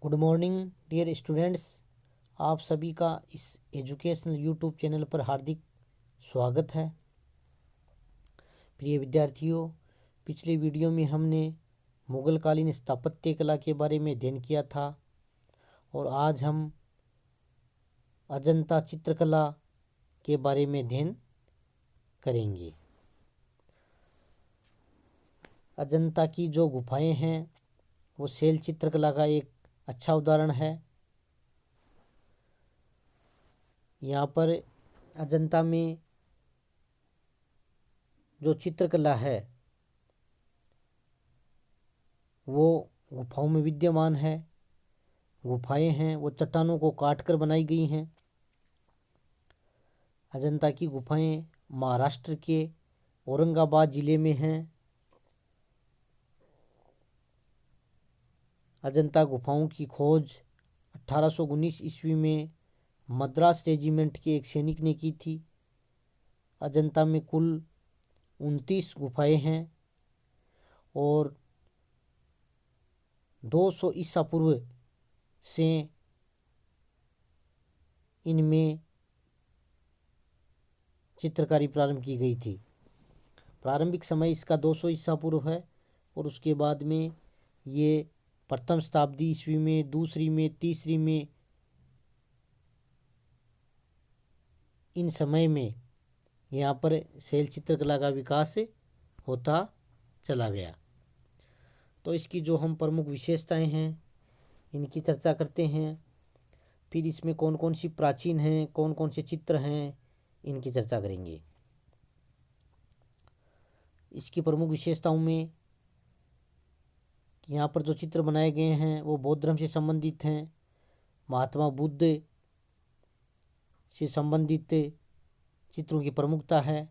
Good morning dear students. आप सभी का इस एजुकेशनल यूट्यूब चैनल पर हार्दिक स्वागत है। प्रिय विद्यार्थियों, पिछले वीडियो में हमने मुगल कालीन स्थापत्य कला के बारे में अध्ययन किया था और आज हम अजंता चित्रकला के बारे में अध्ययन करेंगे। अजंता की जो गुफाएं हैं वो शैल चित्रकला का एक अच्छा उदाहरण है। यहाँ पर अजंता में जो चित्रकला है वो गुफाओं में विद्यमान है। गुफाएं हैं वो चट्टानों को काट कर बनाई गई हैं। अजंता की गुफाएं महाराष्ट्र के औरंगाबाद जिले में हैं। अजंता गुफाओं की खोज 1819 ईस्वी में मद्रास रेजिमेंट के एक सैनिक ने की थी। अजंता में कुल 29 गुफाएं हैं और 200 ईसा पूर्व से इनमें चित्रकारी प्रारंभ की गई थी। प्रारंभिक समय इसका 200 ईसा पूर्व है और उसके बाद में ये प्रथम शताब्दी ईस्वी में, दूसरी में, तीसरी में, इन समय में यहाँ पर शैल चित्रकला का विकास होता चला गया। तो इसकी जो हम प्रमुख विशेषताएं हैं इनकी चर्चा करते हैं। फिर इसमें कौन कौन सी प्राचीन हैं, कौन कौन से चित्र हैं, इनकी चर्चा करेंगे। इसकी प्रमुख विशेषताओं में यहाँ पर जो चित्र बनाए गए हैं वो बौद्ध धर्म से संबंधित हैं। महात्मा बुद्ध से संबंधित चित्रों की प्रमुखता है।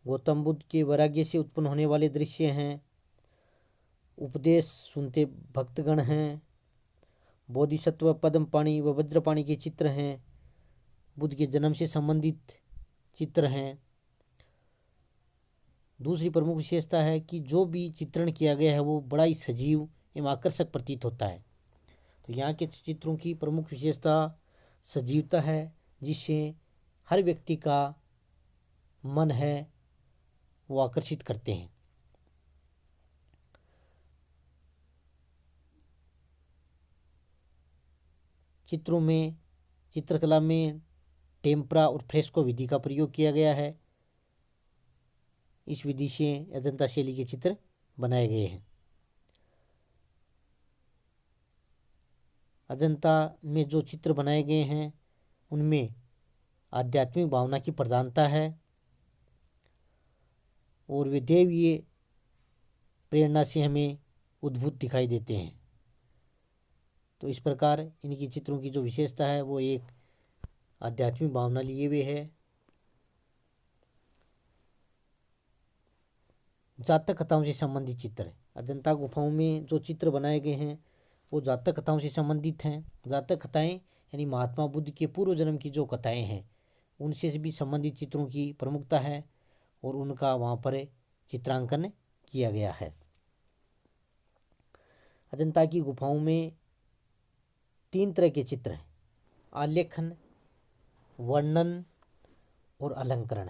गौतम बुद्ध के वैराग्य से उत्पन्न होने वाले दृश्य हैं। उपदेश सुनते भक्तगण हैं। बोधिसत्व, पद्मपाणि व वज्रपाणि के चित्र हैं। बुद्ध के जन्म से संबंधित चित्र हैं। दूसरी प्रमुख विशेषता है कि जो भी चित्रण किया गया है वो बड़ा ही सजीव एवं आकर्षक प्रतीत होता है। तो यहाँ के चित्रों की प्रमुख विशेषता सजीवता है, जिससे हर व्यक्ति का मन है वो आकर्षित करते हैं। चित्रों में, चित्रकला में टेम्परा और फ्रेस्को विधि का प्रयोग किया गया है। इस विधि से अजंता शैली के चित्र बनाए गए हैं। अजंता में जो चित्र बनाए गए हैं उनमें आध्यात्मिक भावना की प्रधानता है और वे दैवीय प्रेरणा से हमें उद्भूत दिखाई देते हैं। तो इस प्रकार इनकी चित्रों की जो विशेषता है वो एक आध्यात्मिक भावना लिए हुए है। जातक कथाओं से संबंधित चित्र, अजंता गुफाओं में जो चित्र बनाए गए हैं वो जातक कथाओं से संबंधित हैं। जातक कथाएं यानी महात्मा बुद्ध के पूर्व जन्म की जो कथाएं हैं उनसे भी संबंधित चित्रों की प्रमुखता है और उनका वहाँ पर चित्रांकन किया गया है। अजंता की गुफाओं में 3 तरह के चित्र हैं: आलेखन, वर्णन और अलंकरण।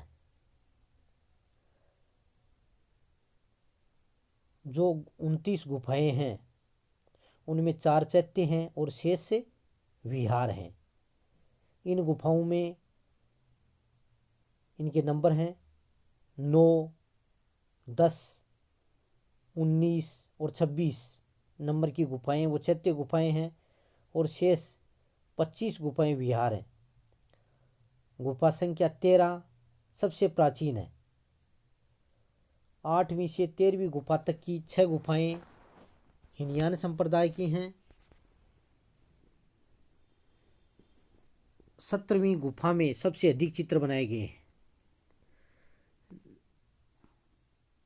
जो 29 गुफाएं हैं उनमें 4 चैत्य हैं और शेष विहार हैं। इन गुफाओं में इनके नंबर हैं 9, 10, 19 और 26 नंबर की गुफाएं वो चैत्य गुफाएं हैं और शेष 25 गुफाएं विहार हैं। गुफा संख्या 13 सबसे प्राचीन है। 8वीं से 13वीं गुफा तक की 6 गुफाएं हीनयान संप्रदाय की हैं। 17वीं गुफा में सबसे अधिक चित्र बनाए गए हैं।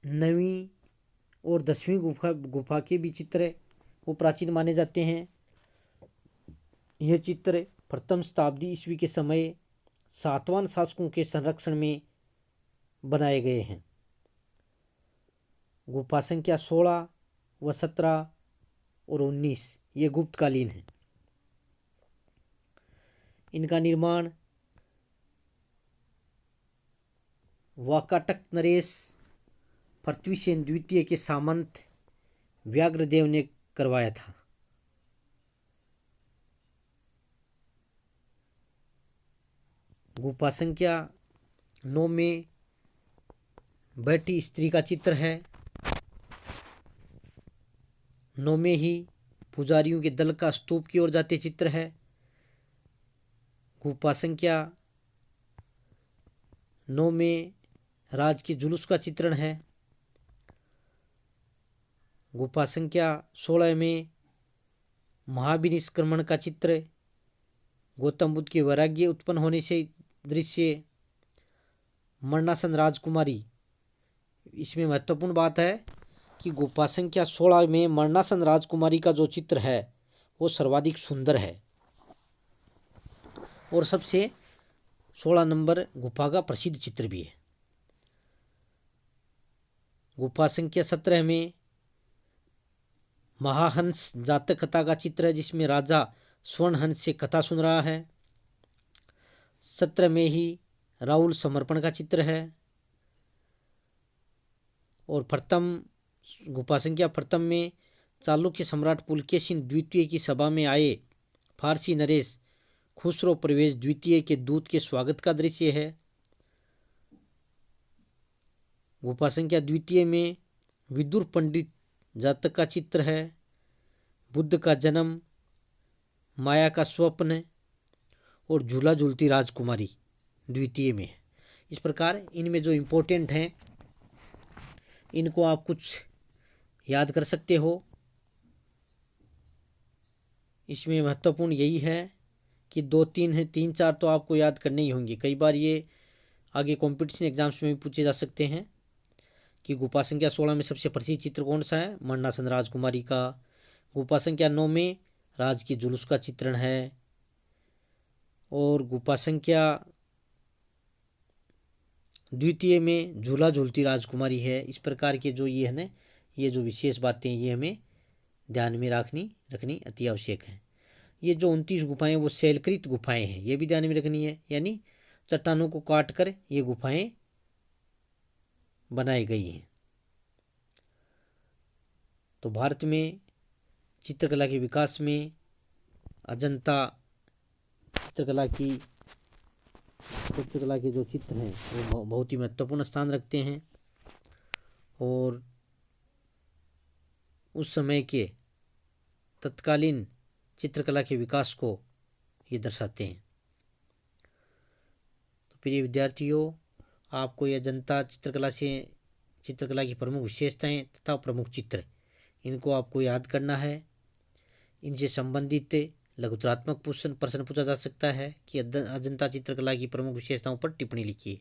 9वीं और 10वीं गुफा के भी चित्र वो प्राचीन माने जाते हैं। यह चित्र प्रथम शताब्दी ईस्वी के समय सातवान शासकों के संरक्षण में बनाए गए हैं। गुफा संख्या 16 व 17 और 19 ये गुप्तकालीन है। इनका निर्माण वाकाटक नरेश पृथ्वीसेन द्वितीय के सामंत व्याघ्रदेव ने करवाया था। गुफा संख्या 9 में बैठी स्त्री का चित्र है। 9 में ही पुजारियों के दल का स्तूप की ओर जाते चित्र है। गुफा संख्या 9 में राज के जुलूस का चित्रण है। गुफा संख्या 16 में महाविनिष्क्रमण का चित्र, गौतम बुद्ध के वैराग्य उत्पन्न होने से दृश्य, मरणासन राजकुमारी। इसमें महत्वपूर्ण बात है कि गुफा संख्या 16 में मरणासन राजकुमारी का जो चित्र है वो सर्वाधिक सुंदर है और सबसे 16 नंबर गुफा का प्रसिद्ध चित्र भी है। गुफा संख्या 17 में महाहंस जातक कथा का चित्र है, जिसमें राजा स्वर्ण हंस से कथा सुन रहा है। 17 में ही राहुल समर्पण का चित्र है। और प्रथम गुफा संख्या प्रथम में चालुक्य सम्राट पुलकेशिन द्वितीय की सभा में आए फारसी नरेश खुसरो परवेज द्वितीय के दूत के स्वागत का दृश्य है। गुफा संख्या द्वितीय में विदुर पंडित जातक का चित्र है। बुद्ध का जन्म, माया का स्वप्न और झूला झूलती राजकुमारी द्वितीय में है। इस प्रकार इनमें जो इम्पोर्टेंट हैं इनको आप कुछ याद कर सकते हो। इसमें महत्वपूर्ण यही है कि 2-3 है, 3-4 तो आपको याद करने ही होंगे। कई बार ये आगे कॉम्पिटिशन एग्जाम्स में भी पूछे जा सकते हैं कि गुफा संख्या 16 में सबसे प्रसिद्ध चित्र कौन सा है? मरणासन राजकुमारी का। गुफा संख्या 9 में राज के जुलूस का चित्रण है। और गुफा संख्या द्वितीय में झूला झूलती राजकुमारी है। इस प्रकार के जो ये है ना, ये जो विशेष बातें ये हमें ध्यान में रखनी अति आवश्यक है। ये जो 29 गुफाएं वो शैलकृत गुफाएं हैं, ये भी ध्यान में रखनी है, यानी चट्टानों को काट कर ये गुफाएं बनाई गई हैं। तो भारत में चित्रकला के विकास में अजंता चित्रकला के जो चित्र हैं वो बहुत ही महत्वपूर्ण स्थान रखते हैं और उस समय के तत्कालीन चित्रकला के विकास को ये दर्शाते हैं। तो प्रिय विद्यार्थियों, आपको यह अजंता चित्रकला की प्रमुख विशेषताएं तथा प्रमुख चित्र, इनको आपको याद करना है। इनसे संबंधित लघुतरात्मक प्रश्न पूछा जा सकता है कि अजंता चित्रकला की प्रमुख विशेषताओं पर टिप्पणी लिखिए।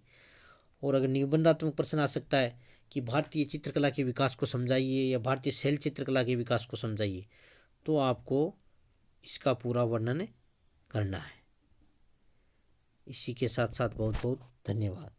और अगर निबंधात्मक प्रश्न आ सकता है कि भारतीय चित्रकला के विकास को समझाइए या भारतीय शैल चित्रकला के विकास को समझाइए, तो आपको इसका पूरा वर्णन करना है। इसी के साथ साथ बहुत बहुत धन्यवाद।